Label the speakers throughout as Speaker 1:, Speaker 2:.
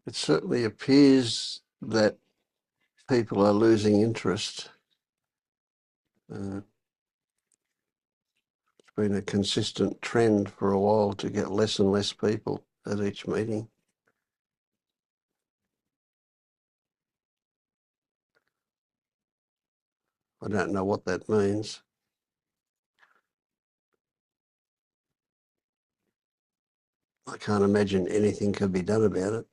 Speaker 1: It certainly appears that people are losing interest. It's been a consistent trend for a while to get less and less people at each meeting. I don't know what that means. I can't imagine anything could be done about it.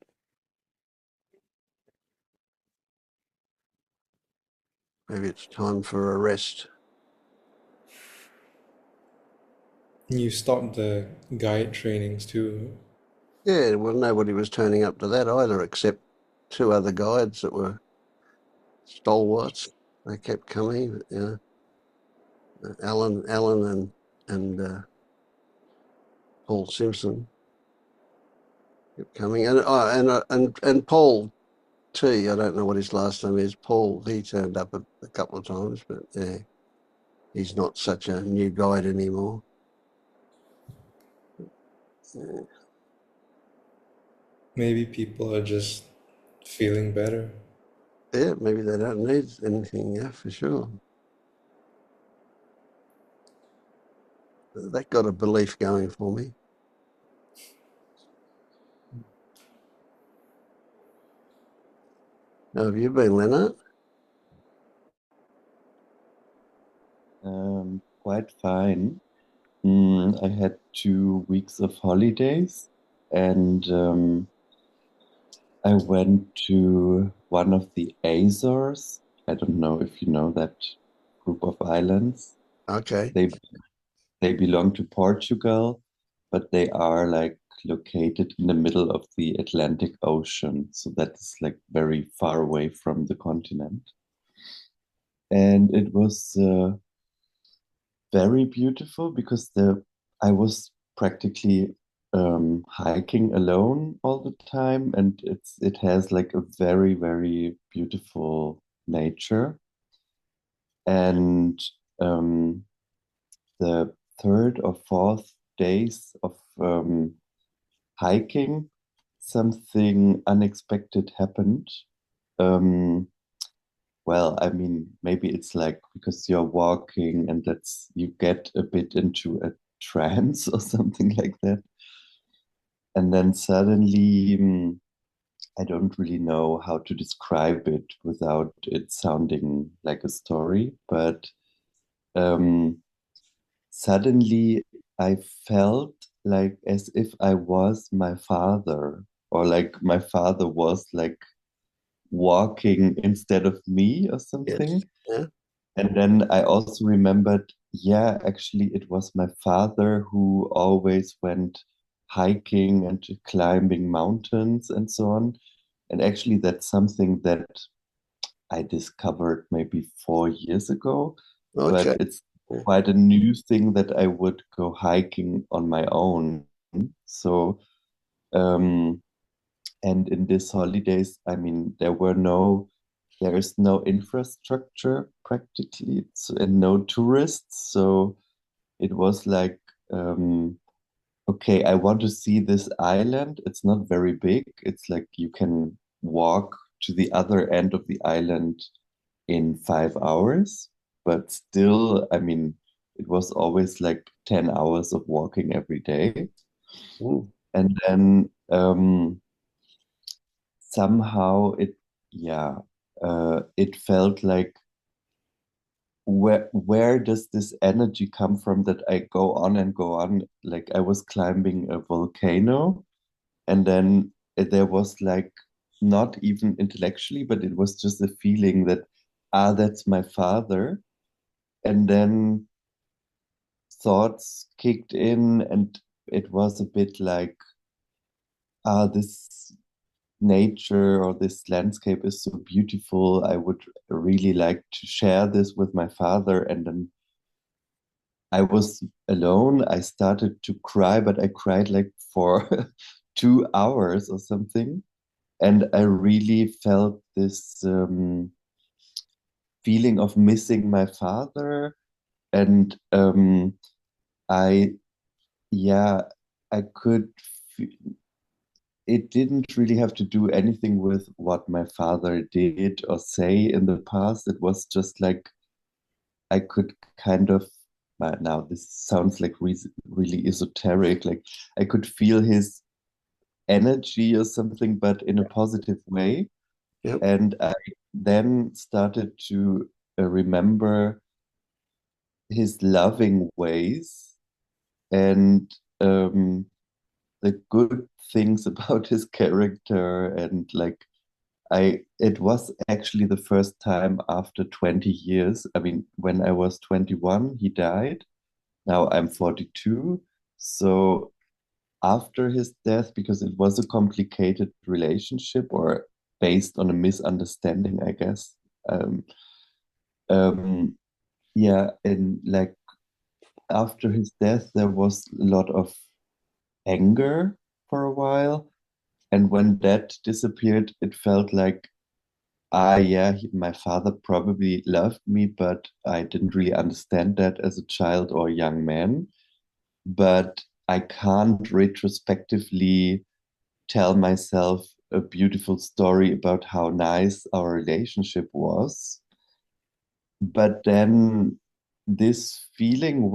Speaker 1: Maybe it's time for a rest.
Speaker 2: You stopped the guide trainings too.
Speaker 1: Yeah, well, nobody was turning up to that either, except two other guides that were stalwarts. They kept coming, Alan and Paul Simpson kept coming, and Paul T. I don't know what his last name is. Paul. He turned up a couple of times, but yeah, he's not such a new guide anymore. Yeah,
Speaker 2: Maybe people are just feeling better.
Speaker 1: yeah, maybe they don't need anything. Yeah, for sure. That got a belief going for me. How have you been, Leonard?
Speaker 3: Quite fine. I had 2 weeks of holidays and I went to one of the Azores. I don't know if you know that group of islands.
Speaker 1: Okay.
Speaker 3: They they belong to Portugal, but they are like located in the middle of the Atlantic Ocean. So that's like very far away from the continent. And it was very beautiful because the I was practically hiking alone all the time, and it has like a very beautiful nature. And um, the third or fourth days of hiking, something unexpected happened. Um, Well, I mean, maybe it's like because you're walking and that's you get a bit into a trance or something like that. And then suddenly, I don't really know how to describe it without it sounding like a story, but um, suddenly I felt like as if I was my father, or like my father was like walking instead of me or
Speaker 1: Yes.
Speaker 3: something.
Speaker 1: Yeah.
Speaker 3: And then I also remembered, yeah, actually, it was my father who always went hiking and climbing mountains and so on. And actually, that's something that I discovered maybe 4 years ago, but
Speaker 1: Okay.
Speaker 3: it's
Speaker 1: Yeah.
Speaker 3: quite a new thing that I would go hiking on my own. So, um, and in these holidays, I mean, there is no infrastructure practically, and no tourists. So it was like, um, okay, I want to see this island. It's not very big. It's like you can walk to the other end of the island in 5 hours, but still, I mean, it was always like 10 hours of walking every day.
Speaker 1: Mm.
Speaker 3: And then somehow yeah, it felt like where does this energy come from that I go on and go on? Like I was climbing a volcano, and then there was like not even intellectually, but it was just a feeling that that's my father. And then thoughts kicked in, and it was a bit like this nature or this landscape is so beautiful. I would really like to share this with my father. And then I was alone. I started to cry, but I cried like for 2 hours or something. And I really felt this feeling of missing my father. And I, yeah, I could it didn't really have to do anything with what my father did or say in the past. It was just like I could kind of, now this sounds like really esoteric, like I could feel his energy or something, but in a positive way.
Speaker 1: Yep.
Speaker 3: And I then started to remember his loving ways and the good things about his character. And like, it was actually the first time after 20 years. I mean, when I was 21, he died. Now I'm 42. So after his death, because it was a complicated relationship or based on a misunderstanding, I guess. Um, um, yeah, and like after his death, there was a lot of anger for a while. And when that disappeared, it felt like, yeah, my father probably loved me, but I didn't really understand that as a child or young man. But I can't retrospectively tell myself a beautiful story about how nice our relationship was. But then this feeling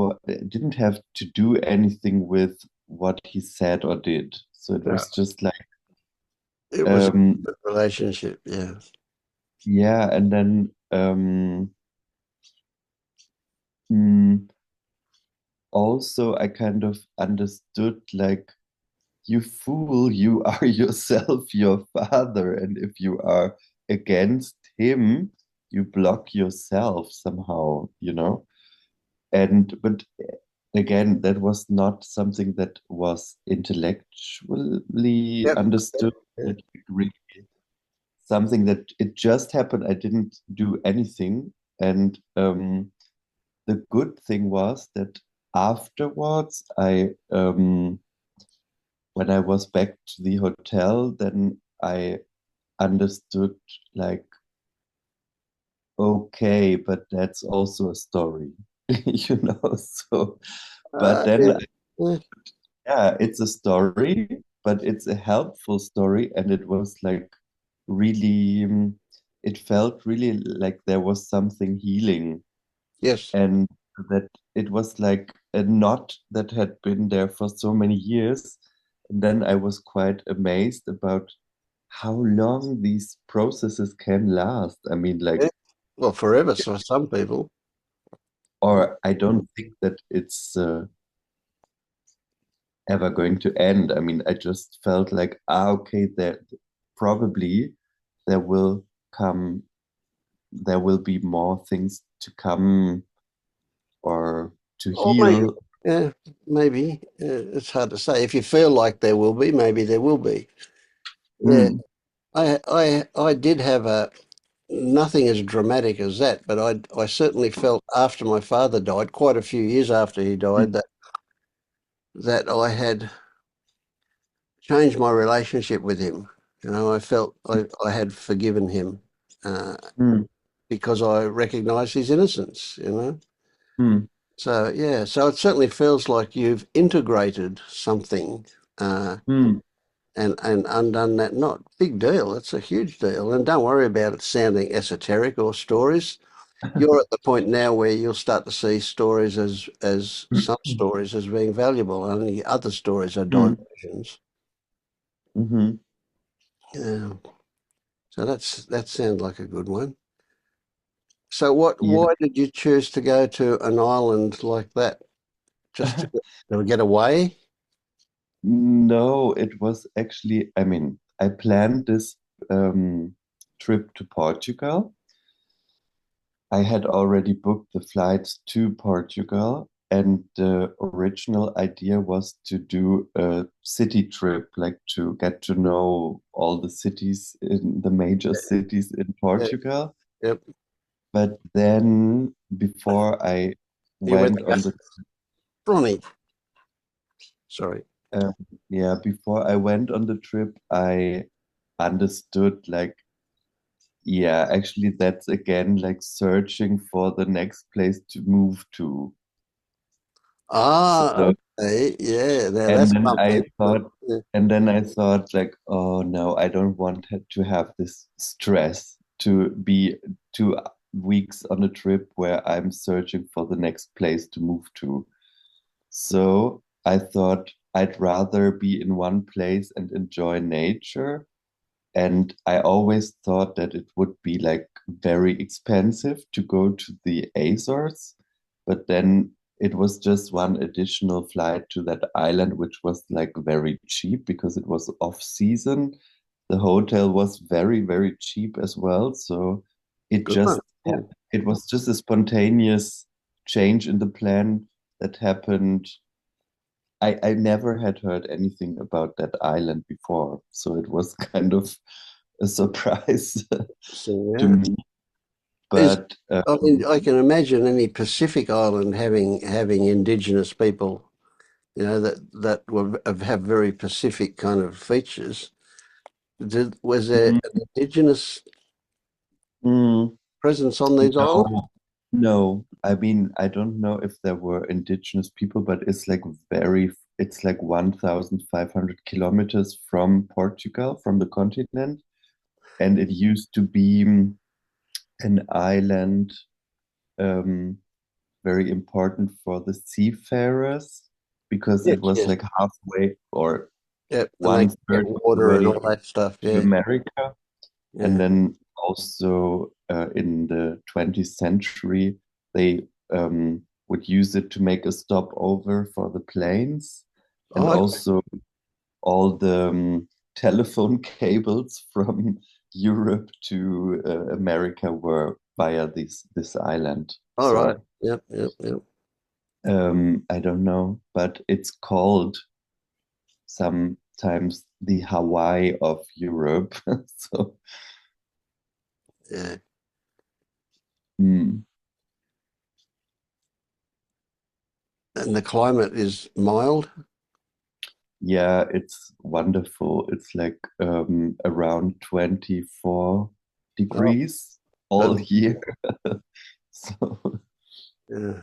Speaker 3: didn't have to do anything with what he said or did. So it
Speaker 1: Yeah.
Speaker 3: was just like,
Speaker 1: It was a
Speaker 3: um,
Speaker 1: good relationship. Yeah.
Speaker 3: yeah. And then mm, also, I kind of understood like, you fool, you are yourself your father. And if you are against him, you block yourself somehow, you know? But again, that was not something that was intellectually
Speaker 1: Yep.
Speaker 3: understood.
Speaker 1: Yeah.
Speaker 3: That really something that it just happened. I didn't do anything. And the good thing was that afterwards, when I was back to the hotel, then I understood like, okay, but that's also a story, you know. So, but
Speaker 1: Yeah.
Speaker 3: then,
Speaker 1: Yeah.
Speaker 3: yeah, it's a story, but it's a helpful story, and it was like really, it felt really like there was something healing,
Speaker 1: Yes.
Speaker 3: and that it was like a knot that had been there for so many years. And then I was quite amazed about how long these processes can last. I mean, like,
Speaker 1: Yeah. Well, forever for some people.
Speaker 3: or I don't think that it's ever going to end. I mean, I just felt like, okay, there probably there will come, there will be more things to come or to
Speaker 1: Or maybe,
Speaker 3: heal.
Speaker 1: yeah, maybe. It's hard to say. If you feel like there will be, maybe there will be. Yeah,
Speaker 3: Mm,
Speaker 1: I did have a nothing as dramatic as that, but I certainly felt after my father died, quite a few years after he died,
Speaker 3: mm,
Speaker 1: that I had changed my relationship with him. You know, I felt I had forgiven him uh,
Speaker 3: mm,
Speaker 1: because I recognised his innocence. You know,
Speaker 3: mm,
Speaker 1: so yeah, so it certainly feels like you've integrated something. Uh,
Speaker 3: mm.
Speaker 1: and undone that knot. Big deal. It's a huge deal. And don't worry about it sounding esoteric or stories. You're at the point now where you'll start to see stories as some stories as being valuable, and the other stories are
Speaker 3: Mm,
Speaker 1: diversions.
Speaker 3: mhm.
Speaker 1: Yeah. So that sounds like a good one. So what?
Speaker 3: Yeah.
Speaker 1: Why did you choose to go to an island like that? Just to get away?
Speaker 3: No, it was actually, I mean, I planned this trip to Portugal. I had already booked the flights to Portugal, and the original idea was to do a city trip, like to get to know all the cities in the major cities in
Speaker 1: Yeah.
Speaker 3: Portugal.
Speaker 1: Yep.
Speaker 3: But then before I
Speaker 1: You went
Speaker 3: went
Speaker 1: to
Speaker 3: on the
Speaker 1: Ronnie. Sorry.
Speaker 3: uh, yeah, before I went on the trip, I understood like, yeah, actually that's again like searching for the next place to move to.
Speaker 1: Ah,
Speaker 3: So,
Speaker 1: okay. Yeah, now
Speaker 3: and
Speaker 1: that's
Speaker 3: then I
Speaker 1: something.
Speaker 3: thought,
Speaker 1: Yeah,
Speaker 3: like, oh no, I don't want to have this stress to be 2 weeks on a trip where I'm searching for the next place to move to. So I thought I'd rather be in one place and enjoy nature. And I always thought that it would be like very expensive to go to the Azores, but then it was just one additional flight to that island, which was like very cheap because it was off season. The hotel was very, very cheap as well. So it
Speaker 1: good one.
Speaker 3: just
Speaker 1: Yeah.
Speaker 3: it was just a spontaneous change in the plan that happened. I never had heard anything about that island before, so it was kind of a surprise
Speaker 1: So
Speaker 3: to
Speaker 1: yeah,
Speaker 3: me.
Speaker 1: is
Speaker 3: But
Speaker 1: I mean I can imagine any Pacific island having indigenous people, you know, that have very Pacific kind of features. Was there
Speaker 3: mm,
Speaker 1: an indigenous
Speaker 3: mm,
Speaker 1: presence on these islands?
Speaker 3: no, no. I mean, I don't know if there were indigenous people, but it's like 1,500 kilometers from Portugal, from the continent, and it used to be an island. Um, Very important for the seafarers because
Speaker 1: Yes,
Speaker 3: it was
Speaker 1: yes,
Speaker 3: like halfway or
Speaker 1: yep, and they
Speaker 3: one
Speaker 1: can get
Speaker 3: third of the
Speaker 1: water and
Speaker 3: way
Speaker 1: all that stuff.
Speaker 3: to
Speaker 1: Yeah,
Speaker 3: America. And
Speaker 1: yeah.
Speaker 3: then also in the 20th century, they would use it to make a stopover for the planes. And
Speaker 1: Oh, okay.
Speaker 3: also all the telephone cables from Europe to America were via this island.
Speaker 1: All right.
Speaker 3: So
Speaker 1: Yep, yep, yep.
Speaker 3: I don't know, but it's called sometimes the Hawaii of Europe. So,
Speaker 1: Yeah,
Speaker 3: mm,
Speaker 1: and the climate is mild.
Speaker 3: yeah, it's wonderful. It's like around 24
Speaker 1: Oh,
Speaker 3: degrees all
Speaker 1: that,
Speaker 3: year. So,
Speaker 1: yeah.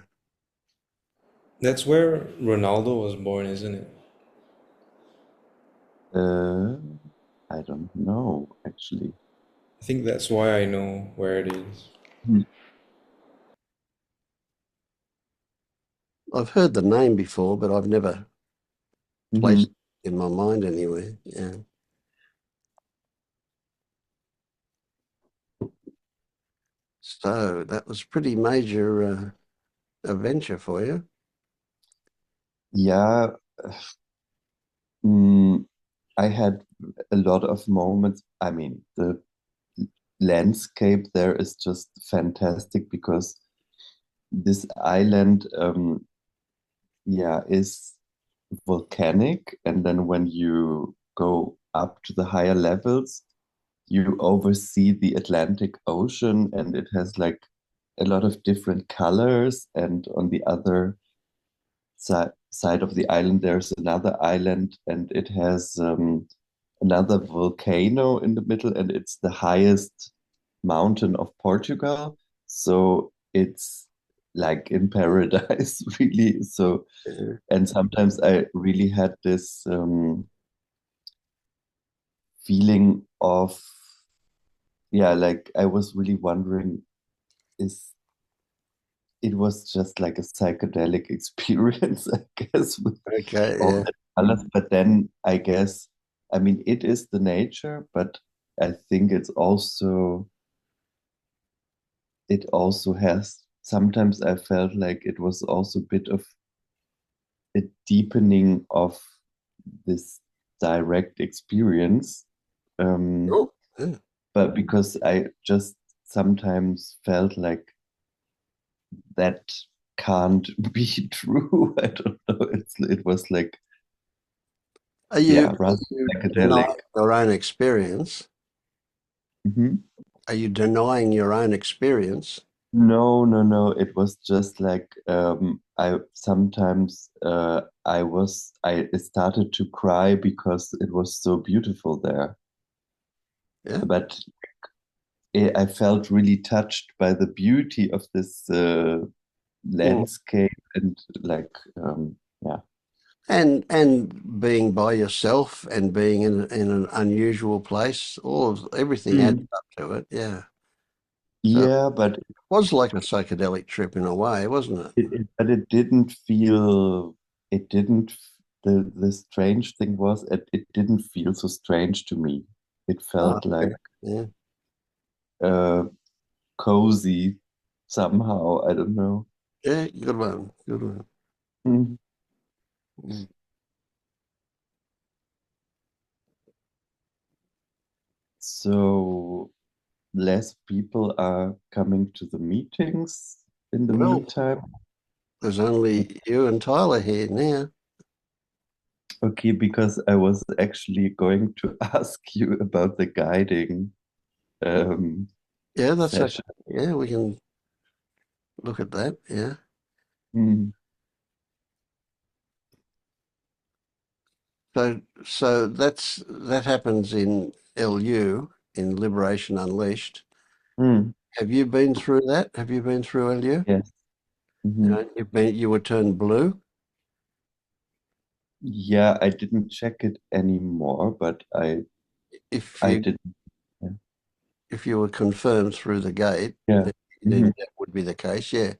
Speaker 2: That's where Ronaldo was born, isn't it?
Speaker 3: uh, I don't know actually.
Speaker 2: I think that's why I know where it is.
Speaker 1: I've heard the name before, but I've never
Speaker 3: Mm-hmm.
Speaker 1: placed it in my mind anywhere. Yeah. So that was pretty major adventure for you.
Speaker 3: Yeah, mm, I had a lot of moments. I mean, the landscape there is just fantastic because this island, yeah, is volcanic, and then when you go up to the higher levels, you oversee the Atlantic Ocean, and it has like a lot of different colors. And on the other side of the island, there's another island, and it has another volcano in the middle, and it's the highest mountain of Portugal. So it's like in paradise, really. So,
Speaker 1: Yeah.
Speaker 3: and sometimes I really had this feeling of, yeah, like I was really wondering, is it was just like a psychedelic experience, I guess, with
Speaker 1: Okay.
Speaker 3: all
Speaker 1: Yeah.
Speaker 3: the colors. But then I guess, I mean, it is the nature, but I think it also has, sometimes I felt like it was also a bit of a deepening of this direct experience. Um,
Speaker 1: Oh, yeah.
Speaker 3: but because I just sometimes felt like that can't be true. I don't know. It was like, yeah,
Speaker 1: Are
Speaker 3: rather
Speaker 1: you
Speaker 3: psychedelic.
Speaker 1: denying your own experience?
Speaker 3: Mhm.
Speaker 1: Are you denying your own experience?
Speaker 3: No, no, no. It was just like I sometimes I started to cry because it was so beautiful there.
Speaker 1: Yeah.
Speaker 3: But I felt really touched by the beauty of this landscape and like yeah.
Speaker 1: And being by yourself and being in an unusual place, everything adds
Speaker 3: Mm.
Speaker 1: up to it. Yeah. So it
Speaker 3: Yeah, but
Speaker 1: was like a psychedelic trip in a way, wasn't it?
Speaker 3: but it didn't feel it didn't the strange thing was it didn't feel so strange to me. It
Speaker 1: Oh,
Speaker 3: felt
Speaker 1: yeah.
Speaker 3: like
Speaker 1: Yeah.
Speaker 3: uh cozy somehow. I don't know.
Speaker 1: Yeah, good one. Good one.
Speaker 3: Mm.
Speaker 1: Mm.
Speaker 3: So less people are coming to the meetings in the
Speaker 1: Well,
Speaker 3: meantime.
Speaker 1: there's only you and Tyler here now.
Speaker 3: Okay, because I was actually going to ask you about the guiding um,
Speaker 1: Yeah, that's okay.
Speaker 3: session.
Speaker 1: Yeah, we can look at that. Yeah.
Speaker 3: Mm,
Speaker 1: So that happens in LU, in Liberation Unleashed.
Speaker 3: mm,
Speaker 1: Have you been through that? Have you been through LU?
Speaker 3: yes. Hmm.
Speaker 1: You were turned blue.
Speaker 3: Yeah, I didn't check it anymore, but
Speaker 1: If
Speaker 3: I
Speaker 1: you
Speaker 3: didn't. Yeah.
Speaker 1: if you were confirmed through the gate,
Speaker 3: Yeah.
Speaker 1: then
Speaker 3: Hmm.
Speaker 1: that would be the case. Yeah.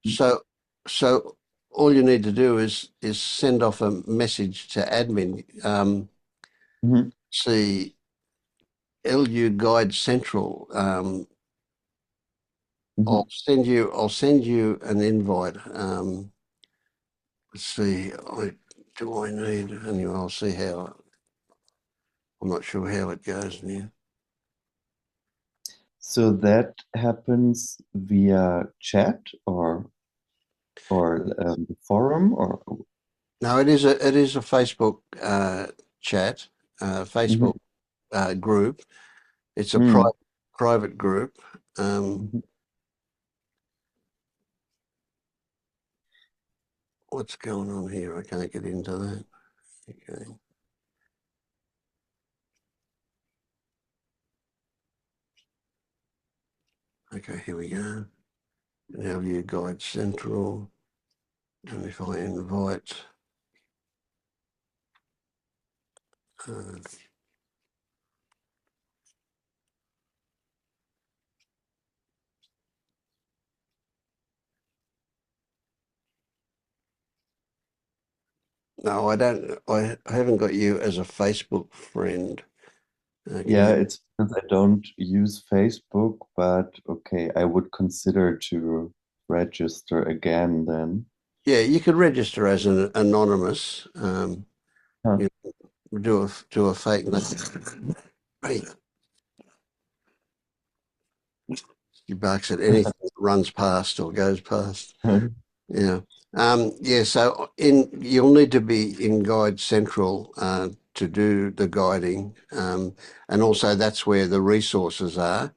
Speaker 1: So so all you need to do is send off a message to admin.
Speaker 3: Hmm.
Speaker 1: See LU Guide Central.
Speaker 3: Hmm.
Speaker 1: I'll send you an invite. Let's see. Do I need? Anyway, I'll see how. I'm not sure how it goes now.
Speaker 3: So that happens via chat or the forum or.
Speaker 1: No, it is a Facebook chat,
Speaker 3: Mhm.
Speaker 1: Facebook group. It's a
Speaker 3: Mm,
Speaker 1: private group. Um,
Speaker 3: mhm.
Speaker 1: what's going on here? I can't get into that. Okay. Okay, here we go. Now view guide central. And if I invite, uh, no, I don't. I haven't got you as a Facebook friend. Give
Speaker 3: Yeah,
Speaker 1: me.
Speaker 3: it's because I don't use Facebook, but okay, I would consider to register again then.
Speaker 1: Yeah, you could register as an anonymous.
Speaker 3: Huh.
Speaker 1: You do a fake name. Hey, he barks at anything that runs past or goes past. Yeah. Yeah, so you'll need to be in Guide Central to do the guiding. And also that's where the resources are.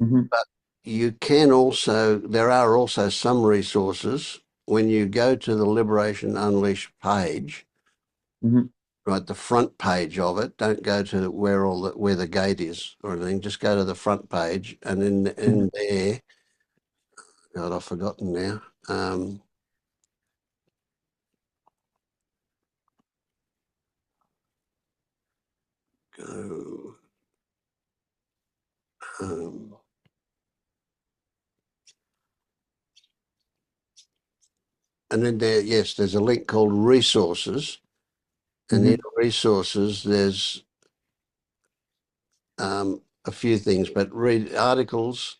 Speaker 3: Mhm,
Speaker 1: But there are also some resources when you go to the Liberation Unleashed page,
Speaker 3: mhm,
Speaker 1: right, the front page of it. Don't go to where the gate is or anything. Just go to the front page, and
Speaker 3: mhm.
Speaker 1: in there, God, I've forgotten now. Go, um, and then yes, there's a link called resources, and in
Speaker 3: Mhm.
Speaker 1: resources there's a few things, but read articles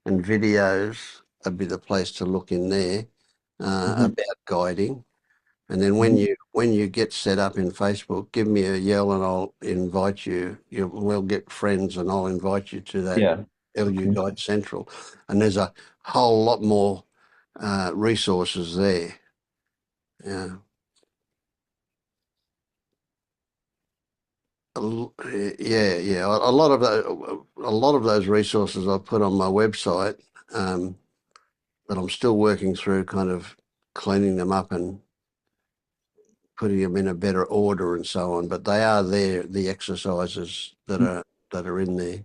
Speaker 1: and videos would be the place to look in there
Speaker 3: Mhm.
Speaker 1: about guiding. And then
Speaker 3: Mhm.
Speaker 1: when you get set up in Facebook, give me a yell and I'll invite you. We'll get friends and I'll invite you to that
Speaker 3: Yeah.
Speaker 1: LU
Speaker 3: Okay.
Speaker 1: Guide Central. And there's a whole lot more resources there. Yeah. Yeah. A lot of those resources I put on my website, um, but I'm still working through kind of cleaning them up and putting them in a better order and so on. But they are there, the exercises that are in there.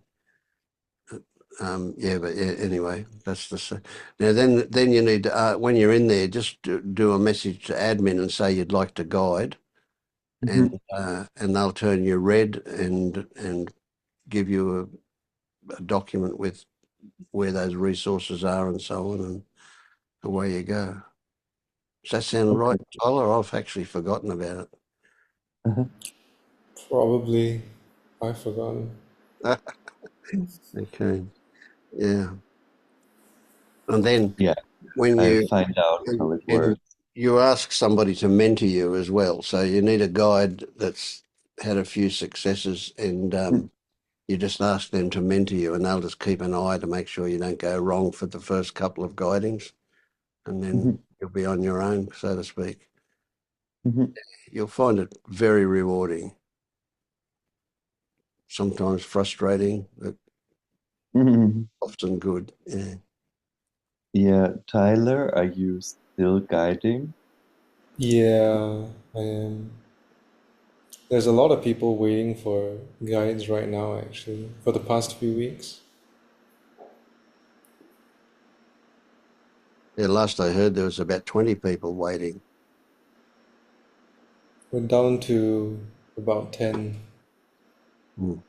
Speaker 1: Yeah, but yeah, anyway, that's the now. Then you need to when you're in there, just do a message to admin and say you'd like to guide,
Speaker 3: Mhm.
Speaker 1: and they'll turn you red and give you a document with where those resources are and so on, and away you go. Does that sound right,
Speaker 3: Okay.
Speaker 1: Tyler? I've actually forgotten about
Speaker 3: Uh-huh.
Speaker 2: Probably. I've forgotten.
Speaker 1: it. Okay, yeah, and then
Speaker 3: Yeah,
Speaker 1: when
Speaker 3: I'll
Speaker 1: you
Speaker 3: find out how it
Speaker 1: and
Speaker 3: works.
Speaker 1: you ask somebody to mentor you as well. So you need a guide that's had a few successes, and you just ask them to mentor you, and they'll just keep an eye to make sure you don't go wrong for the first couple of guidings, and then
Speaker 3: Mhm.
Speaker 1: you'll be on your own, so to speak.
Speaker 3: Mhm.
Speaker 1: You'll find it very rewarding, sometimes frustrating, but
Speaker 3: Mhm.
Speaker 1: often good. Yeah.
Speaker 3: Yeah, Tyler, are you still guiding?
Speaker 2: Yeah, I am. There's a lot of people waiting for guides right now, actually, for the past few weeks.
Speaker 1: Yeah, last I heard there was about 20 people waiting.
Speaker 2: We're down to about 10.
Speaker 1: Mm.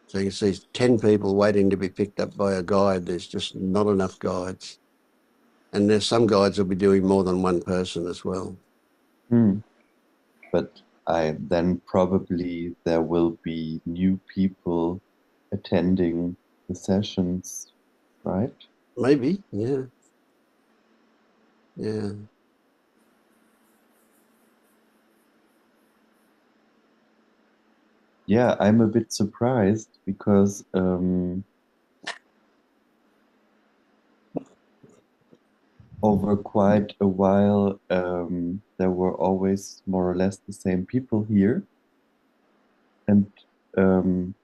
Speaker 1: So you see 10 people waiting to be picked up by a guide. There's just not enough guides. And there's some guides will be doing more than one person as well.
Speaker 3: Hmm. But I then probably there will be new people attending the sessions, right?
Speaker 1: Maybe, yeah, yeah.
Speaker 3: Yeah, I'm a bit surprised because over quite a while there were always more or less the same people here. And um,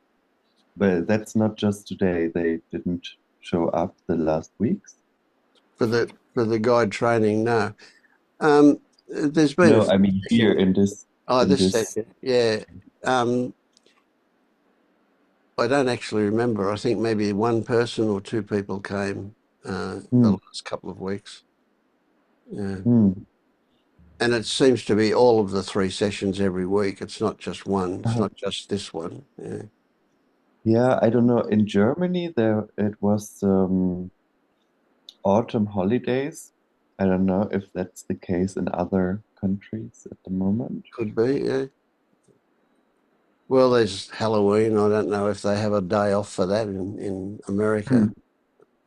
Speaker 3: but that's not just today. They didn't show up the last weeks.
Speaker 1: For the guide training, no. There's been a
Speaker 3: No,
Speaker 1: few
Speaker 3: I mean here
Speaker 1: sessions.
Speaker 3: in
Speaker 1: This
Speaker 3: this.
Speaker 1: session, yeah. Um, I don't actually remember. I think maybe one person or two people came the
Speaker 3: Hmm,
Speaker 1: last couple of weeks. Yeah.
Speaker 3: hmm.
Speaker 1: And it seems to be all of the three sessions every week. It's not just one. It's
Speaker 3: Uh,
Speaker 1: not just this one. Yeah.
Speaker 3: yeah, I don't know. In Germany, there it was autumn holidays. I don't know if that's the case in other countries at the moment.
Speaker 1: Could be, yeah. Well, there's Halloween. I don't know if they have a day off for that in
Speaker 3: Hmm.
Speaker 1: America.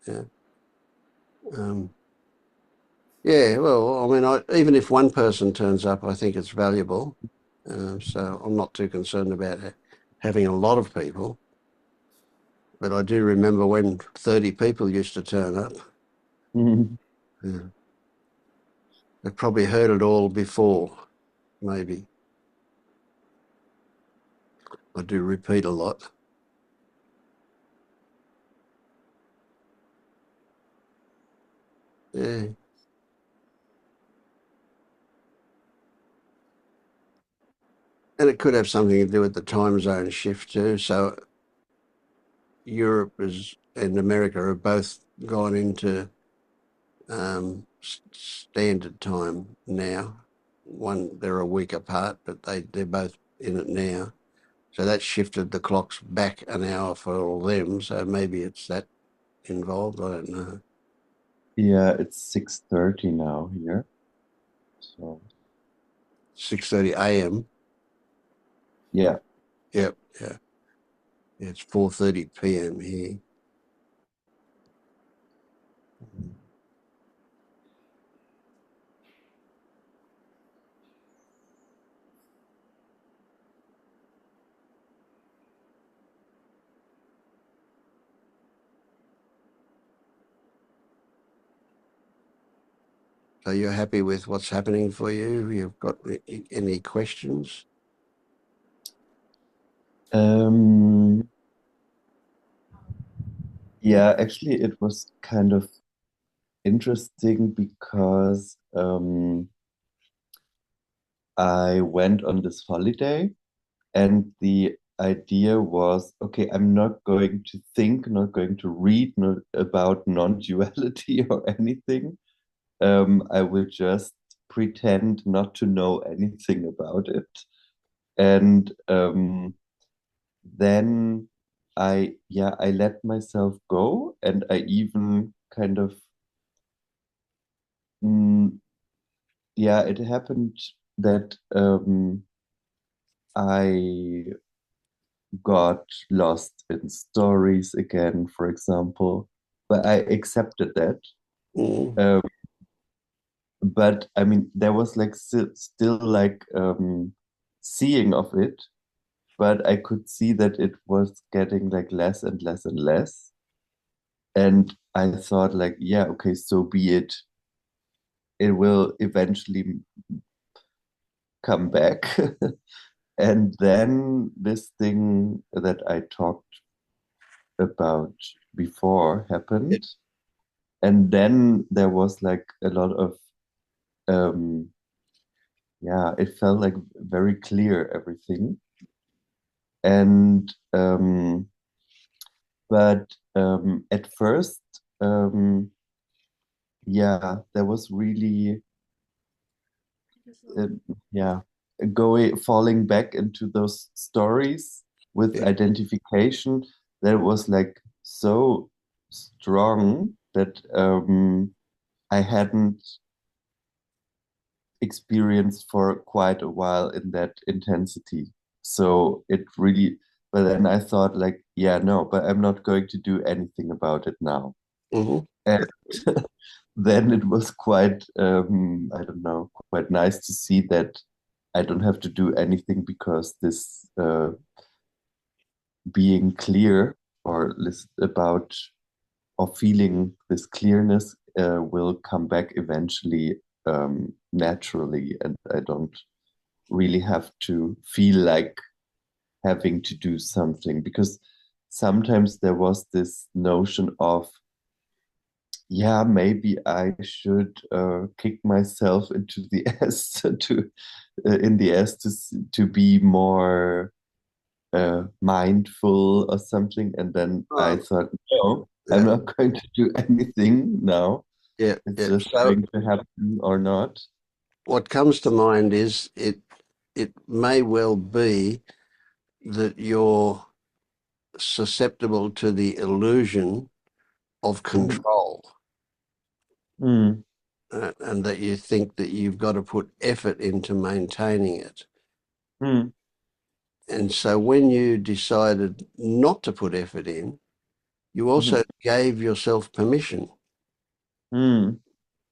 Speaker 1: Yeah. Um, yeah, well, I mean, even if one person turns up, I think it's valuable. So I'm not too concerned about having a lot of people. But I do remember when 30 people used to turn up.
Speaker 3: Hmm.
Speaker 1: Yeah. They've probably heard it all before, maybe. I do repeat a lot. Yeah. And it could have something to do with the time zone shift too. So Europe and America have both gone into standard time now. They're a week apart, but they're both in it now. So that shifted the clocks back an hour for all them. So maybe it's that involved. I don't know.
Speaker 3: Yeah, it's 6:30 now here. So
Speaker 1: 6:30 a.m.
Speaker 3: yeah.
Speaker 1: Yep. Yeah. It's 4:30 p.m. here. So you're happy with what's happening for you? You've got any questions?
Speaker 3: Um, yeah, actually it was kind of interesting because I went on this holiday and the idea was, okay, I'm not going to think, not going to read about non-duality or anything. I will just pretend not to know anything about it. And then I let myself go, and I even kind of, mm, yeah, it happened that I got lost in stories again, for example, but I accepted that.
Speaker 1: Mm.
Speaker 3: Um, but I mean, there was like still like seeing of it, but I could see that it was getting like less and less and less. And I thought like, yeah, okay, so be it. It will eventually come back. And then this thing that I talked about before
Speaker 1: Yeah.
Speaker 3: happened. And then there was like a lot of, um, yeah, it felt like very clear everything. And, but at first, yeah, there was really, uh, yeah, going falling back into those stories with
Speaker 1: Yeah.
Speaker 3: identification that was like so strong that I hadn't experienced for quite a while in that intensity. So it really, but then I thought like, yeah, no, but I'm not going to do anything about it now.
Speaker 1: Hmm.
Speaker 3: And then it was quite, I don't know, quite nice to see that I don't have to do anything because this being clear or list about or feeling this clearness will come back eventually naturally, and I don't really have to feel like having to do something because sometimes there was this notion of, yeah, maybe I should kick myself into the ass to in the ass to be more mindful or something. And then I
Speaker 1: Oh,
Speaker 3: thought, no, I'm
Speaker 1: yeah.
Speaker 3: not going to do anything now.
Speaker 1: Yeah.
Speaker 3: It's
Speaker 1: Yeah.
Speaker 3: just
Speaker 1: So
Speaker 3: going to happen or not.
Speaker 1: what comes to mind is it may well be that you're susceptible to the illusion of
Speaker 3: Mm,
Speaker 1: control,
Speaker 3: mm,
Speaker 1: and that you think that you've got to put effort into maintaining it.
Speaker 3: mm,
Speaker 1: And so when you decided not to put effort in, you
Speaker 3: mm,
Speaker 1: also gave yourself permission
Speaker 3: mm.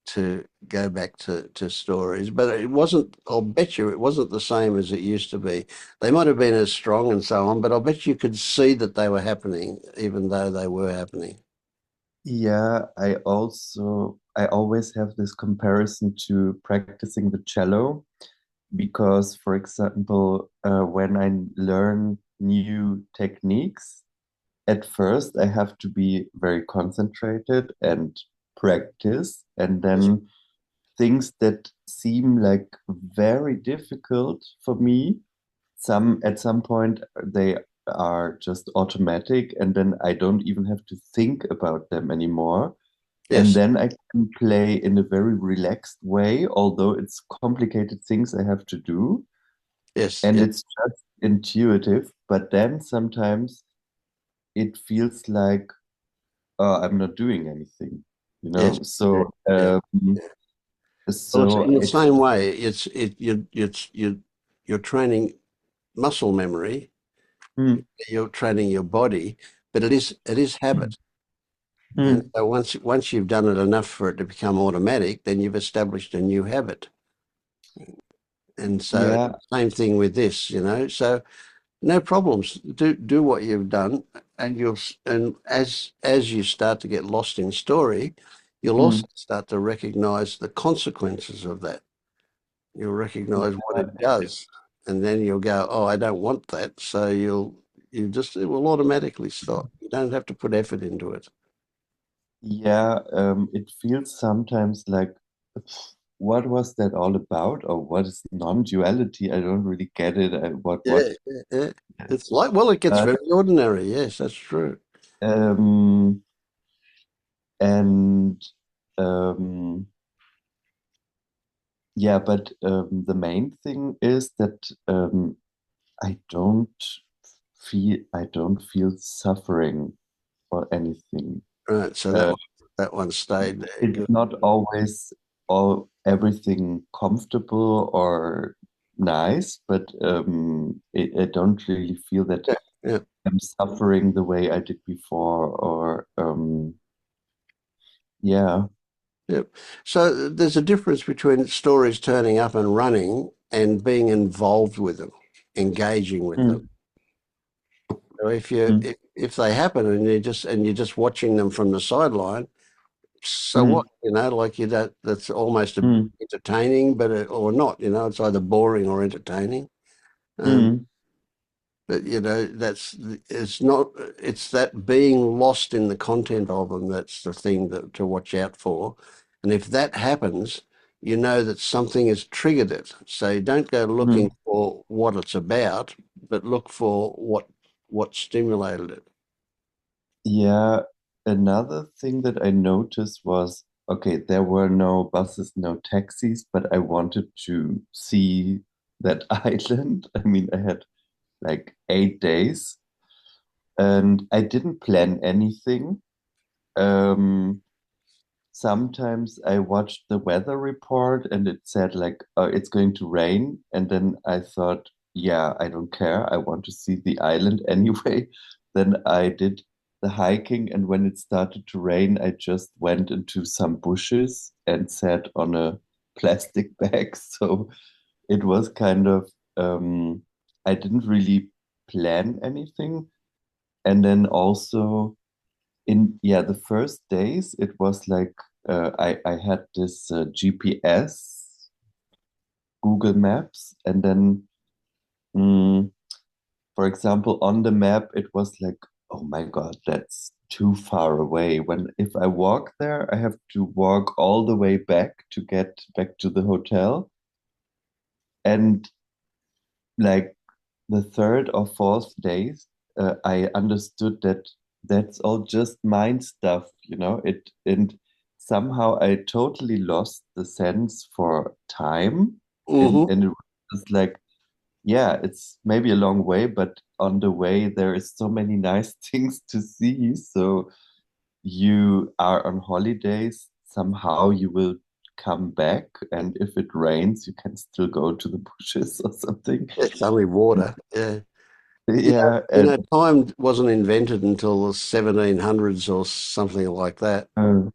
Speaker 1: to go back to stories. But it wasn't, I'll bet you it wasn't the same as it used to be. They might have been as strong and so on, but I'll bet you could see that they were happening, even though they were happening.
Speaker 3: Yeah, I always have this comparison to practicing the cello because, for example, when I learn new techniques, at first I have to be very concentrated and practice, and
Speaker 1: Yes.
Speaker 3: then things that seem like very difficult for me, some at some point they are just automatic, and then I don't even have to think about them anymore. And
Speaker 1: Yes.
Speaker 3: then I can play in a very relaxed way, although it's complicated things I have to do.
Speaker 1: Yes.
Speaker 3: And
Speaker 1: Yes.
Speaker 3: it's just intuitive. But then sometimes it feels like, oh, I'm not doing anything, you
Speaker 1: Yes.
Speaker 3: know?
Speaker 1: Yeah.
Speaker 3: So,
Speaker 1: Yeah. Well, it's
Speaker 3: so
Speaker 1: in the
Speaker 3: it's,
Speaker 1: same way. You're training muscle memory.
Speaker 3: mm,
Speaker 1: You're training your body, but it is habit. And
Speaker 3: mm,
Speaker 1: so once you've done it enough for it to become automatic, then you've established a new habit. And so
Speaker 3: yeah,
Speaker 1: same thing with this, So no problems. Do what you've done, and as you start to get lost in story, you'll
Speaker 3: mm,
Speaker 1: also start to recognize the consequences of that. You'll recognize what
Speaker 3: yeah,
Speaker 1: it does, and then you'll go, "Oh, I don't want that." So it will automatically stop. You don't have to put effort into it.
Speaker 3: yeah. It feels sometimes like what was that all about, or what is non-duality? I don't really get it. What?
Speaker 1: Yeah, yeah, yeah. It's like, well, it gets
Speaker 3: But
Speaker 1: very ordinary. Yes, that's true.
Speaker 3: um, and um, yeah, but the main thing is that I don't feel suffering or anything.
Speaker 1: Right. So
Speaker 3: Uh,
Speaker 1: that one stayed there.
Speaker 3: it's
Speaker 1: Good.
Speaker 3: not always all everything comfortable or nice, but I don't really feel that
Speaker 1: Yeah, yeah,
Speaker 3: I'm suffering the way I did before, or yeah.
Speaker 1: yeah. So there's a difference between stories turning up and running and being involved with them, engaging with them.
Speaker 3: Mm,
Speaker 1: So if you
Speaker 3: mm,
Speaker 1: if they happen and you're just watching them from the sideline, so what?
Speaker 3: mm,
Speaker 1: You know, like you don't. That's almost
Speaker 3: mm,
Speaker 1: entertaining, but or not. You know, it's either boring or entertaining. Um,
Speaker 3: mm.
Speaker 1: but you know, that's it's not. It's that being lost in the content of them that's the thing to watch out for. And if that happens, you know that something has triggered it. So don't go looking
Speaker 3: Mm.
Speaker 1: for what it's about, but look for what stimulated it.
Speaker 3: Yeah, another thing that I noticed was, okay, there were no buses, no taxis, but I wanted to see that island. I mean, I had like 8 days and I didn't plan anything. Um, Sometimes I watched the weather report and it said like, it's going to rain. And then I thought, yeah, I don't care. I want to see the island anyway. Then I did the hiking. And when it started to rain, I just went into some bushes and sat on a plastic bag. So it was kind of, I didn't really plan anything. And then also, in yeah, the first days it was like I had this GPS Google Maps, and then mm, for example on the map it was like, oh my God, that's too far away. When if I walk there, I have to walk all the way back to get back to the hotel, and like the third or fourth days, I understood that that's all just mind stuff, you know. It and somehow I totally lost the sense for time,
Speaker 1: Hmm.
Speaker 3: and it was like, yeah, it's maybe a long way, but on the way there is so many nice things to see. So you are on holidays, somehow you will come back, and if it rains, you can still go to the bushes or something.
Speaker 1: It's only water. Yeah.
Speaker 3: Yeah,
Speaker 1: You
Speaker 3: and
Speaker 1: know, time wasn't invented until the 1700s or something like that.
Speaker 3: uh,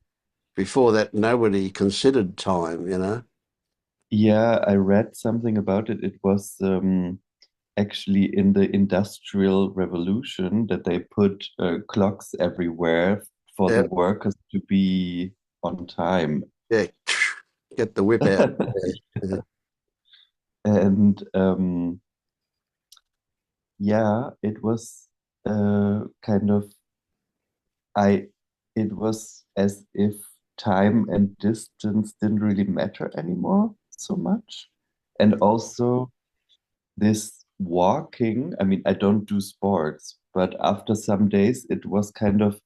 Speaker 1: Before that, nobody considered time, you know.
Speaker 3: yeah, I read something about it. It was actually in the Industrial Revolution that they put clocks everywhere for the
Speaker 1: Yeah,
Speaker 3: workers to be on time.
Speaker 1: yeah. Get the whip out. Yeah, yeah.
Speaker 3: And yeah, it was kind of I it was as if time and distance didn't really matter anymore so much. And also this walking, I mean, I don't do sports, but after some days it was kind of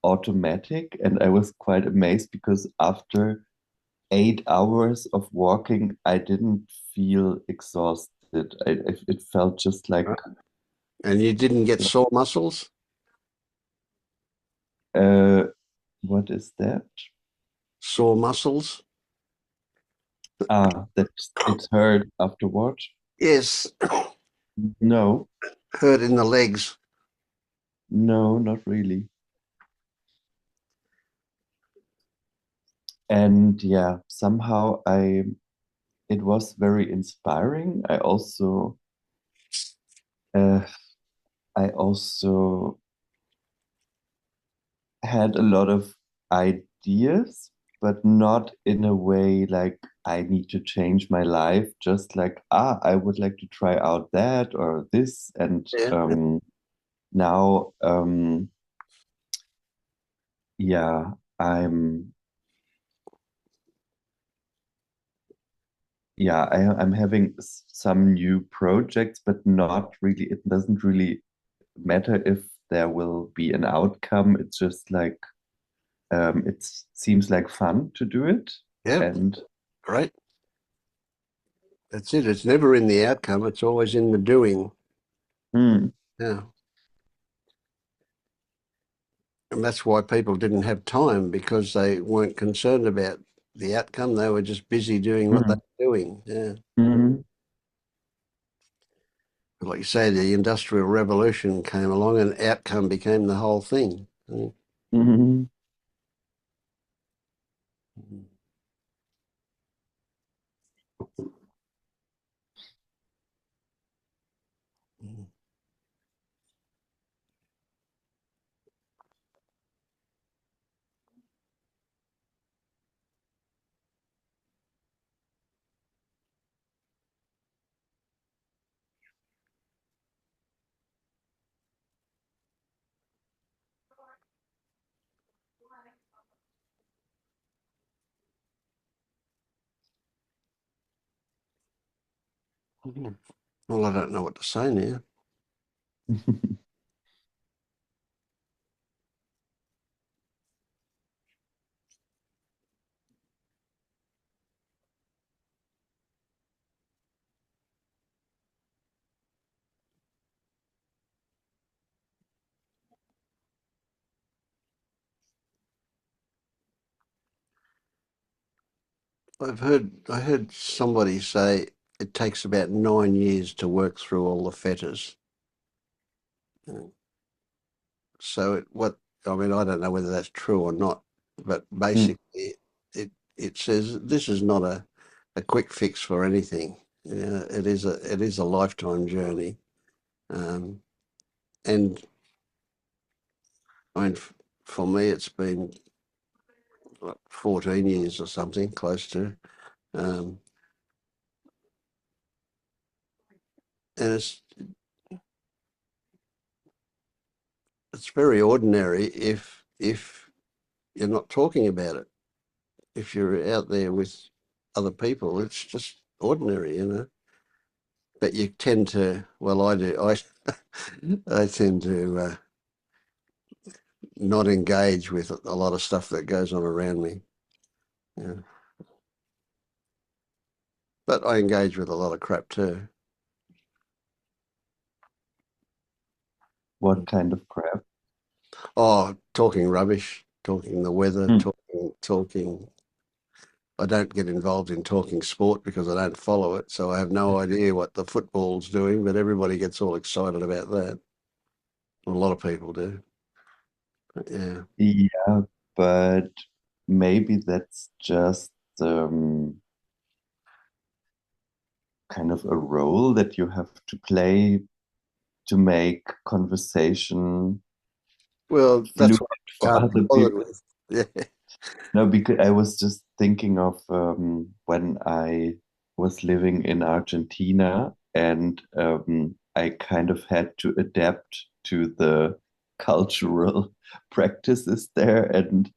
Speaker 3: automatic. And I was quite amazed because after 8 hours of walking, I didn't feel exhausted. It felt just like,
Speaker 1: Right. And you didn't get sore muscles?
Speaker 3: uh, what is that?
Speaker 1: Sore muscles?
Speaker 3: Ah, that it hurt afterward.
Speaker 1: Yes.
Speaker 3: No,
Speaker 1: Hurt in the legs.
Speaker 3: no, not really. And yeah, somehow it was very inspiring. Uh, I also had a lot of ideas, but not in a way like I need to change my life. Just like, I would like to try out that or this. And
Speaker 1: Yeah.
Speaker 3: now, yeah, I'm yeah, I'm having some new projects, but not really, it doesn't really matter if there will be an outcome. It's just like it seems like fun to do it.
Speaker 1: Yeah,
Speaker 3: And
Speaker 1: great. That's it. It's never in the outcome. It's always in the doing.
Speaker 3: hmm,
Speaker 1: Yeah. And that's why people didn't have time because they weren't concerned about the outcome. They were just busy doing what they
Speaker 3: hmm,
Speaker 1: were doing. Yeah.
Speaker 3: hmm,
Speaker 1: Like you say, the Industrial Revolution came along and outcome became the whole thing. Mm.
Speaker 3: hmm.
Speaker 1: Well, I don't know what to say now. I heard somebody say it takes about 9 years to work through all the fetters. Mm. So I mean, I don't know whether that's true or not, but
Speaker 3: Hmm.
Speaker 1: basically it says this is not a quick fix for anything. It is a lifetime journey. Um, and I mean, for me, it's been what, 14 years or something, close to. Um, and it's very ordinary if you're not talking about it. If you're out there with other people, it's just ordinary, you know. But you tend to, well, I do. I tend to not engage with a lot of stuff that goes on around me. Yeah. But I engage with a lot of crap too.
Speaker 3: What kind of crap?
Speaker 1: Oh, talking rubbish, talking the weather,
Speaker 3: Hmm.
Speaker 1: talking. I don't get involved in talking sport because I don't follow it, so I have no idea what the football's doing. But everybody gets all excited about that. A lot of people do. But yeah.
Speaker 3: Yeah, but maybe that's just kind of a role that you have to play to make conversation
Speaker 1: Well, that's
Speaker 3: fluid
Speaker 1: what I
Speaker 3: for
Speaker 1: can't be
Speaker 3: other
Speaker 1: bothered
Speaker 3: people.
Speaker 1: with. Yeah.
Speaker 3: No, because I was just thinking of when I was living in Argentina and I kind of had to adapt to the cultural practices there. And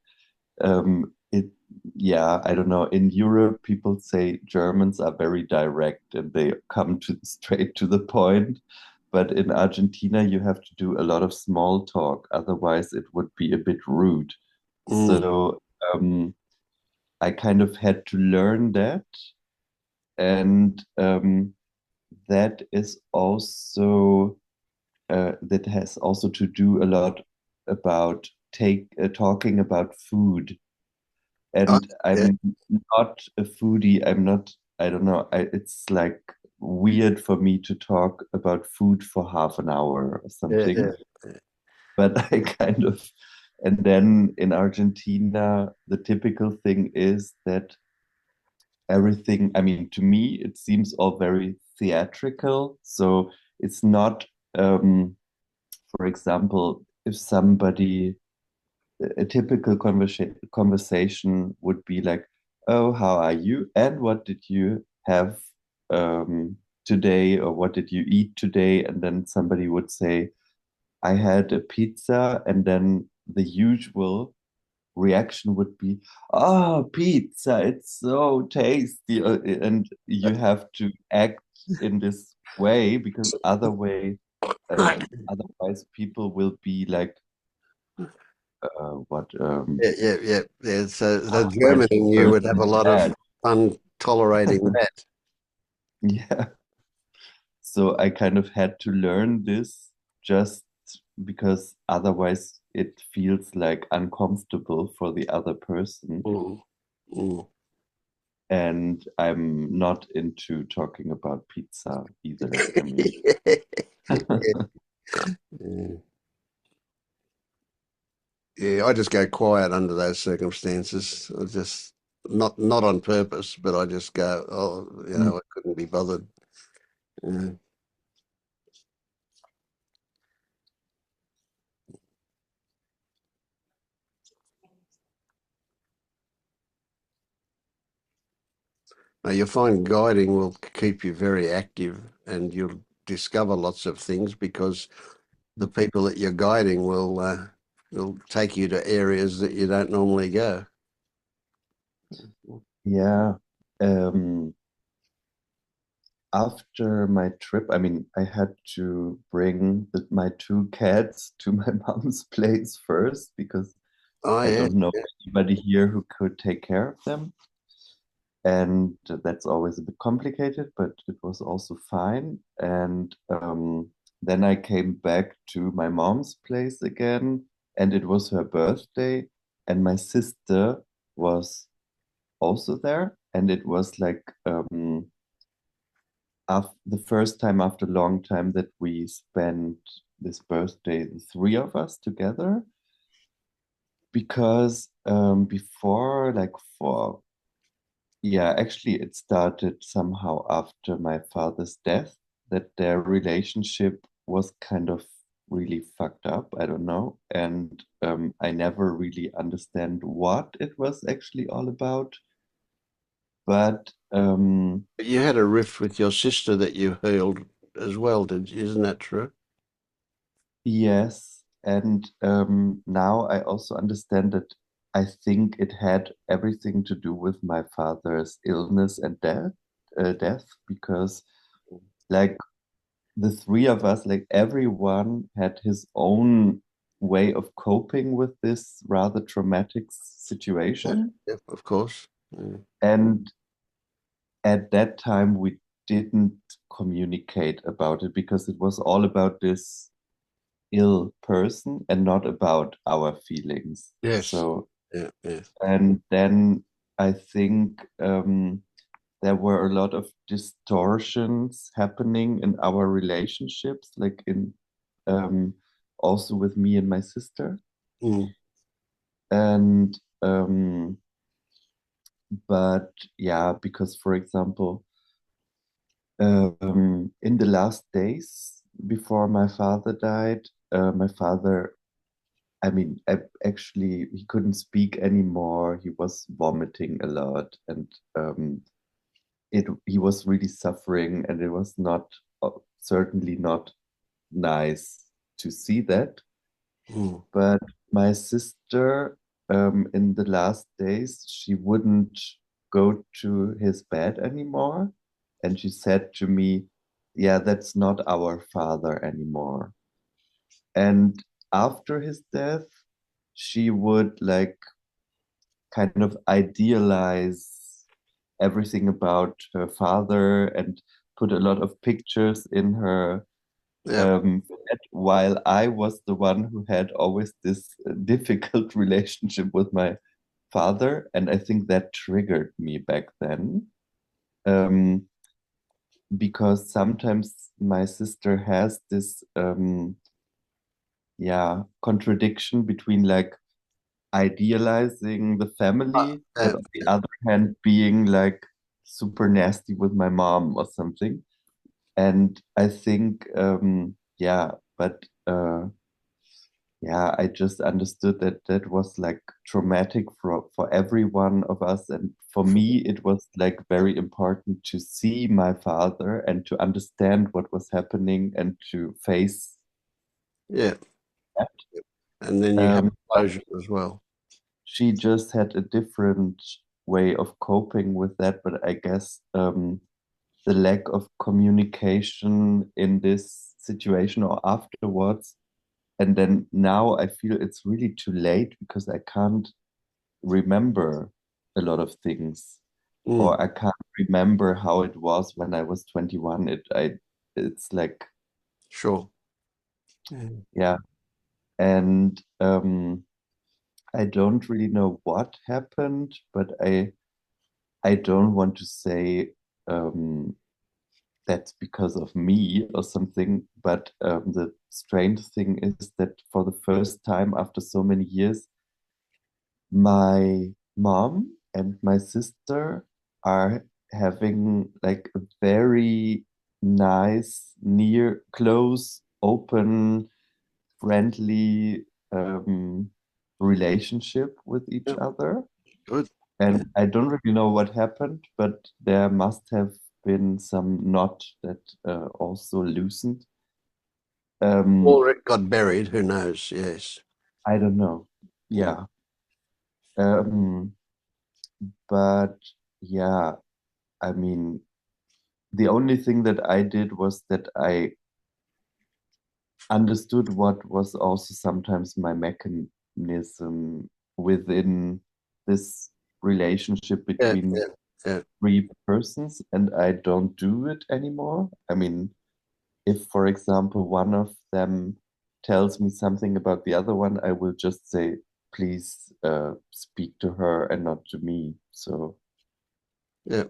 Speaker 3: it, yeah, I don't know. In Europe, people say Germans are very direct and they come to straight to the point. But in Argentina, you have to do a lot of small talk. Otherwise, it would be a bit rude.
Speaker 1: Mm.
Speaker 3: So I kind of had to learn that. And that is also, that has also to do a lot about talking about food.
Speaker 1: Oh,
Speaker 3: And
Speaker 1: yeah,
Speaker 3: I'm not a foodie. I'm not, I don't know. It's like weird for me to talk about food for half an hour or
Speaker 1: yeah, yeah.
Speaker 3: something. But I kind of, and then in Argentina, the typical thing is that everything, I mean, to me, it seems all very theatrical. So it's not, for example, if somebody, a typical conversation would be like, "Oh, how are you? And what did you have today? Or what did you eat today?" And then somebody would say, "I had a pizza," and then the usual reaction would be, oh, pizza, it's so tasty. And you have to act in this way because otherwise people will be like, what,
Speaker 1: Yeah. So the
Speaker 3: where's
Speaker 1: German
Speaker 3: this
Speaker 1: in you would have a
Speaker 3: person
Speaker 1: lot of
Speaker 3: at?
Speaker 1: fun tolerating that.
Speaker 3: Yeah. So I kind of had to learn this just because otherwise it feels like uncomfortable for the other person.
Speaker 1: Mm, mm.
Speaker 3: And I'm not into talking about pizza either. I mean,
Speaker 1: Yeah. Yeah, I just go quiet under those circumstances. I just not on purpose, but I just go, oh, I couldn't be bothered. Yeah. Now, you'll find guiding will keep you very active, and you'll discover lots of things because the people that you're guiding will take you to areas that you don't normally go.
Speaker 3: yeah. Um, After my trip, I mean, I had to bring my two cats to my mom's place first because
Speaker 1: Oh
Speaker 3: I
Speaker 1: yeah,
Speaker 3: don't know anybody here who could take care of them. And that's always a bit complicated, but it was also fine. And then I came back to my mom's place again, and it was her birthday, and my sister was also there, and it was like the first time after a long time that we spent this birthday, the three of us together, because before, like for yeah, actually, it started somehow after my father's death, that their relationship was kind of really fucked up. I don't know. And I never really understand what it was actually all about. But
Speaker 1: you had a rift with your sister that you healed as well, did you? Isn't that true?
Speaker 3: yes. And now I also understand that I think it had everything to do with my father's illness and death, because like the three of us, like everyone had his own way of coping with this rather traumatic
Speaker 1: Yeah,
Speaker 3: situation.
Speaker 1: yeah, of course. Yeah.
Speaker 3: And at that time, we didn't communicate about it because it was all about this ill person and not about our feelings.
Speaker 1: Yes.
Speaker 3: So,
Speaker 1: Yeah, yeah.
Speaker 3: and then I think there were a lot of distortions happening in our relationships, like in um, also with me and my sister.
Speaker 1: Mm.
Speaker 3: And but yeah, because for example, in the last days before my father died, my father, I mean, actually, he couldn't speak anymore. He was vomiting a lot, and he was really suffering, and it was not certainly not nice to see that.
Speaker 1: Mm.
Speaker 3: But my sister, in the last days, she wouldn't go to his bed anymore. And she said to me, yeah, that's not our father anymore. And after his death, she would like kind of idealize everything about her father and put a lot of pictures in her
Speaker 1: Yeah.
Speaker 3: while I was the one who had always this difficult relationship with my father. And I think that triggered me back then. Um, because sometimes my sister has this, yeah, contradiction between like idealizing the family, but
Speaker 1: Uh,
Speaker 3: on the other hand, being like super nasty with my mom or something. And I think, yeah, but yeah, I just understood that that was like traumatic for every one of us. And for me, it was like very important to see my father and to understand what was happening and to face
Speaker 1: yeah.
Speaker 3: that.
Speaker 1: And then you have
Speaker 3: Um,
Speaker 1: closure as well.
Speaker 3: she just had a different way of coping with that. But I guess the lack of communication in this situation or afterwards, and then now I feel it's really too late because I can't remember a lot of things,
Speaker 1: Mm,
Speaker 3: or I can't remember how it was when I was 21. It's like,
Speaker 1: sure. Yeah.
Speaker 3: yeah. And I don't really know what happened, but I don't want to say um that's because of me or something. But the strange thing is that for the first time after so many years, my mom and my sister are having like a very nice, near, close, open, friendly relationship with each
Speaker 1: Yeah,
Speaker 3: other.
Speaker 1: good. Yeah.
Speaker 3: And I don't really know what happened, but there must have been some knot that also loosened. Um,
Speaker 1: Or it got buried, who knows? Yes.
Speaker 3: I don't know.
Speaker 1: Mm.
Speaker 3: Yeah. Um, but yeah, I mean, the only thing that I did was that I understood what was also sometimes my mechanism within this relationship
Speaker 1: Yeah,
Speaker 3: between
Speaker 1: yeah, yeah,
Speaker 3: three persons, and I don't do it anymore. I mean, if, for example, one of them tells me something about the other one, I will just say, please speak to her and not to me. So,
Speaker 1: yeah.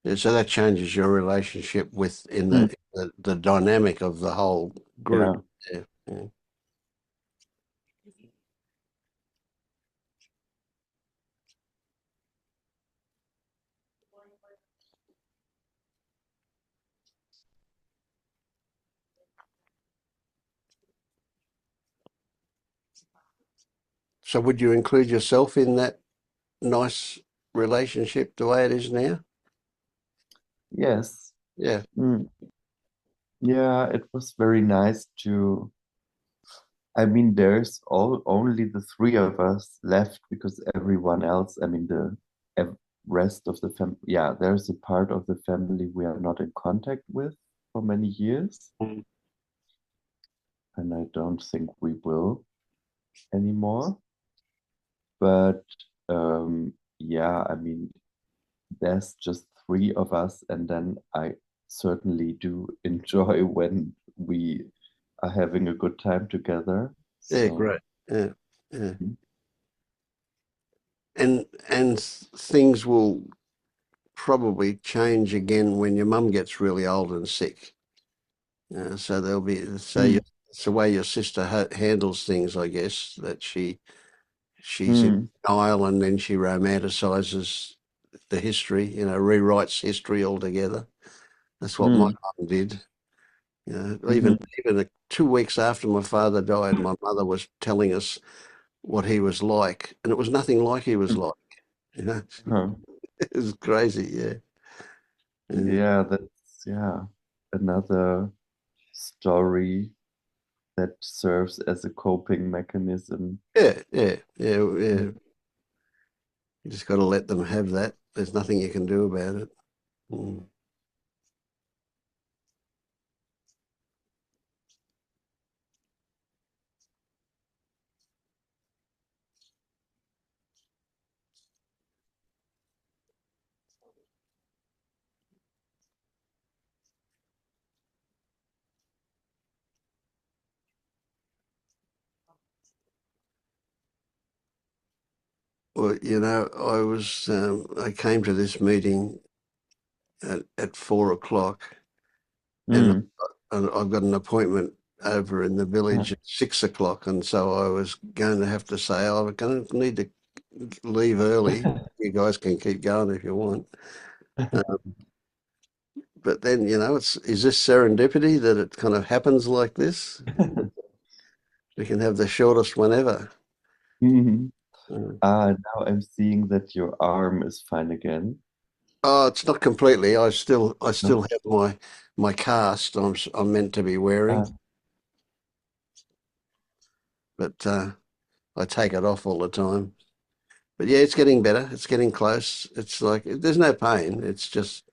Speaker 1: Yeah, so that changes your relationship with in
Speaker 3: mm,
Speaker 1: the dynamic of the whole
Speaker 3: yeah.
Speaker 1: group. Yeah, yeah. So would you include yourself in that nice relationship the way it is now?
Speaker 3: Yes.
Speaker 1: Yeah,
Speaker 3: Mm, yeah, it was very nice to. I mean, there's only the three of us left because everyone else, I mean, the rest of the family, yeah, there's a part of the family we are not in contact with for many years,
Speaker 1: mm.
Speaker 3: and I don't think we will anymore. But yeah, I mean, there's just three of us, and then I certainly do enjoy when we are having a good time together.
Speaker 1: Yeah,
Speaker 3: So,
Speaker 1: great. Yeah, yeah.
Speaker 3: mm,
Speaker 1: And things will probably change again when your mum gets really old and sick. So there'll be
Speaker 3: mm,
Speaker 1: it's the way your sister handles things, I guess, that she's in
Speaker 3: mm,
Speaker 1: denial and then she romanticizes the history, rewrites history altogether. That's what my
Speaker 3: mm,
Speaker 1: mum did.
Speaker 3: mhm,
Speaker 1: Even 2 weeks after my father died, my mother was telling us what he was like, and it was nothing like he was
Speaker 3: mm,
Speaker 1: like. You know,
Speaker 3: huh.
Speaker 1: it was crazy. Yeah, yeah,
Speaker 3: Yeah, that's yeah, another story that serves as a coping mechanism.
Speaker 1: yeah, yeah, yeah.
Speaker 3: Mm.
Speaker 1: Yeah. You just got to let them have that. There's nothing you can do about it. Mm. Well, I came to this meeting at 4 o'clock, and
Speaker 3: Mm.
Speaker 1: I've got an appointment over in the
Speaker 3: Yeah.
Speaker 1: village at 6 o'clock, and so I was going to have to say, "Oh, I'm going to need to leave early. You guys can keep going if you want." But then, is this serendipity that it kind of happens like this? We can have the shortest one ever.
Speaker 3: Mhm.
Speaker 1: Mm.
Speaker 3: Now I'm seeing that your arm is fine again.
Speaker 1: Oh, it's not completely. I
Speaker 3: No?
Speaker 1: still have my cast. I'm meant to be wearing,
Speaker 3: Ah,
Speaker 1: but I take it off all the time. But yeah, it's getting better. It's getting close. It's like there's no pain. It's just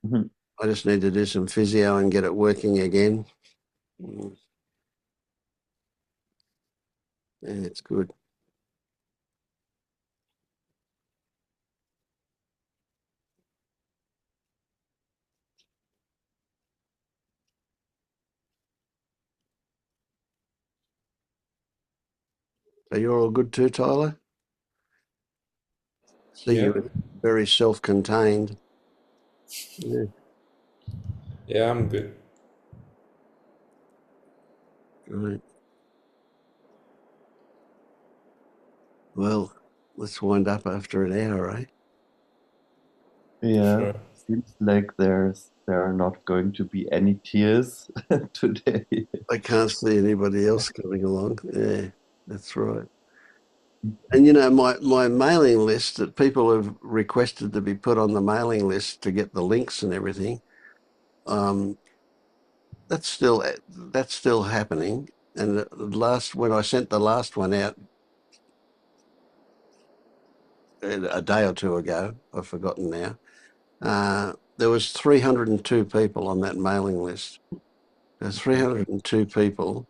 Speaker 3: Mhm.
Speaker 1: I just need to do some physio and get it working again. Mm, yeah, it's good. So you're all good too, Tyler? See,
Speaker 2: Yep.
Speaker 1: you're very self-contained. Yeah,
Speaker 2: Yeah, I'm good.
Speaker 1: right. Well, let's wind up after an hour, eh?
Speaker 3: Yeah,
Speaker 2: Sure.
Speaker 3: seems like there are not going to be any tears today.
Speaker 1: I can't see anybody else coming along. Yeah, that's right. And my mailing list that people have requested to be put on the mailing list to get the links and everything. Um, that's still happening. And the last when I sent the last one out a day or two ago, I've forgotten now. There was 302 people on that mailing list. There's 302 people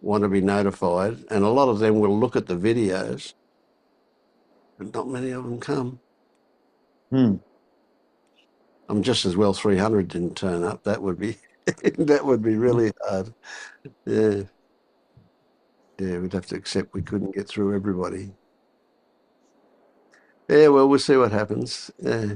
Speaker 1: want to be notified, and a lot of them will look at the videos, but not many of them come.
Speaker 3: Hmm.
Speaker 1: I'm just as well 300 didn't turn up. That would be that would be really hard. Yeah, yeah, we'd have to accept we couldn't get through everybody. Yeah, well, we'll see what happens. Yeah.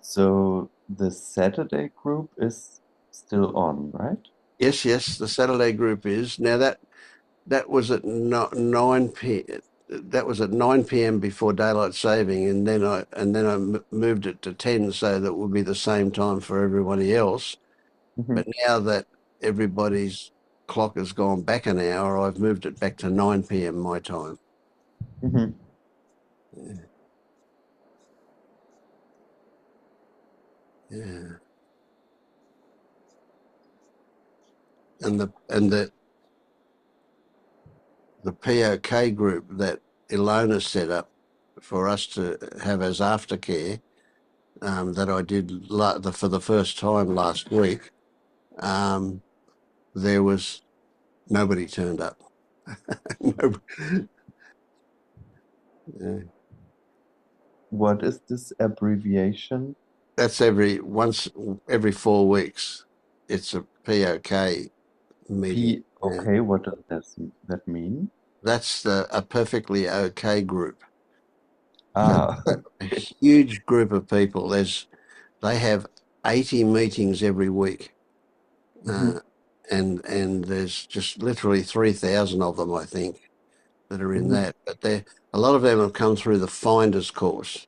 Speaker 3: So the Saturday group is still on, right?
Speaker 1: Yes, yes, the Saturday group is now that was at 9 p. That was at 9 p.m. before daylight saving, and then I moved it to 10 so that would be the same time for everybody else.
Speaker 3: Hmm.
Speaker 1: But now that everybody's clock has gone back an hour, I've moved it back to 9 p.m. my time.
Speaker 3: Hmm.
Speaker 1: Yeah, yeah. And the POK group that Ilona set up for us to have as aftercare, that I did for the first time last week. Um, there was nobody turned up. Yeah.
Speaker 3: What is this abbreviation?
Speaker 1: That's every 4 weeks. It's a POK meeting. Yeah.
Speaker 3: Okay, what does that mean?
Speaker 1: That's a perfectly okay group. So
Speaker 3: Ah,
Speaker 1: a huge group of people. They have 80 meetings every week.
Speaker 3: mhm,
Speaker 1: Uh, and there's just literally 3,000 of them, I think, that are in
Speaker 3: mhm,
Speaker 1: that. But a lot of them have come through the Finders course.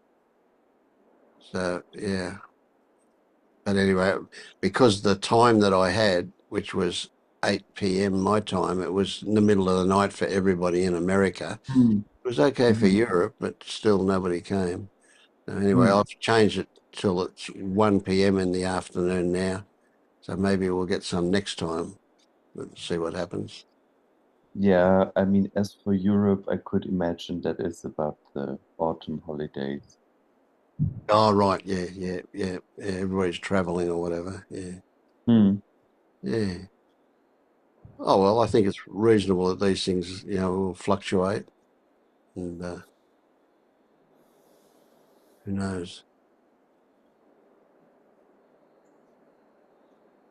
Speaker 1: So yeah. But anyway, because the time that I had, which was 8 p.m. my time, it was in the middle of the night for everybody in America.
Speaker 3: mhm,
Speaker 1: It was okay for
Speaker 3: mhm,
Speaker 1: Europe, but still nobody came. So anyway,
Speaker 3: mhm.
Speaker 1: I've changed it till it's 1 p.m. in the afternoon now. So maybe we'll get some next time. We'll see what happens.
Speaker 3: Yeah, I mean, as for Europe, I could imagine that is about the autumn holidays.
Speaker 1: Oh, right. Yeah, yeah, yeah, yeah. Everybody's traveling or whatever. Yeah,
Speaker 3: Hmm.
Speaker 1: yeah. Oh, well, I think it's reasonable that these things, will fluctuate. And who knows?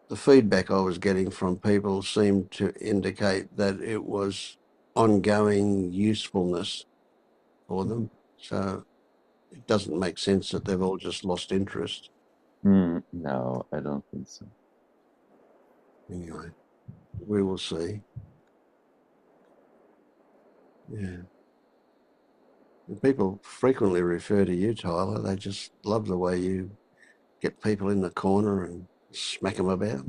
Speaker 1: The feedback I was getting from people seemed to indicate that it was ongoing usefulness for them. So it doesn't make sense that they've all just lost interest.
Speaker 3: No, I don't think so.
Speaker 1: Anyway, we will see. Yeah. And people frequently refer to you, Tyler. They just love the way you get people in the corner and smack them about.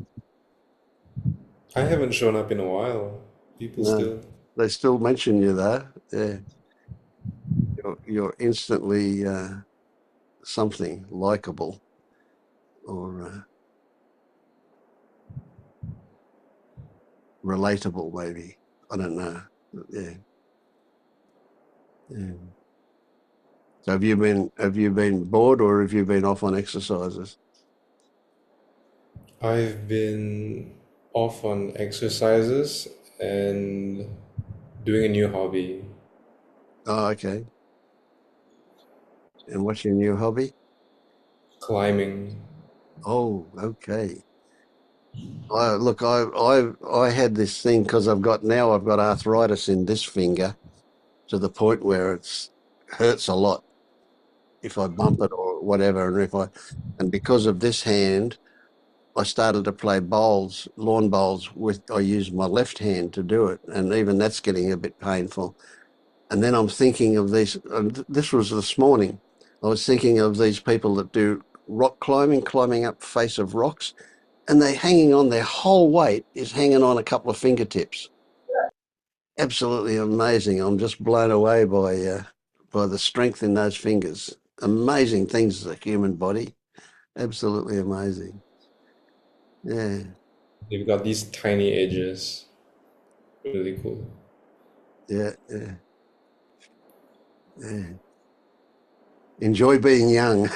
Speaker 2: I haven't shown up in a while. People
Speaker 1: No,
Speaker 2: still.
Speaker 1: they still mention you though. Yeah, you're instantly something likable or relatable, maybe. I don't know. But yeah, Yeah. So have you been bored or have you been off on exercises?
Speaker 2: I've been off on exercises and doing a new hobby,
Speaker 1: Oh, okay. And what's your new hobby?
Speaker 2: climbing.
Speaker 1: Oh, okay. Look, I had this thing because I've got arthritis in this finger to the point where it's hurts a lot if I bump it or whatever, and because of this hand, I started to play bowls, lawn bowls I use my left hand to do it, and even that's getting a bit painful. And then I'm thinking of these. This was this morning. I was thinking of these people that do rock climbing, climbing up face of rocks, and they're hanging on. Their whole weight is hanging on a couple of fingertips. Absolutely amazing. I'm just blown away by the strength in those fingers. Amazing things as a human body. Absolutely amazing. Yeah,
Speaker 2: They've got these tiny edges. Really cool.
Speaker 1: yeah, yeah, yeah. Enjoy being young.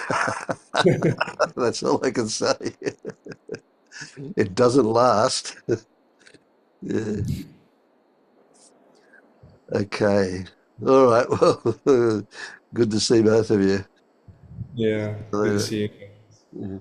Speaker 1: That's all I can say. It doesn't last. Yeah. Okay. All right. Well, good to see both of you.
Speaker 2: Yeah, good to
Speaker 1: Later.
Speaker 2: see you.
Speaker 1: Yeah.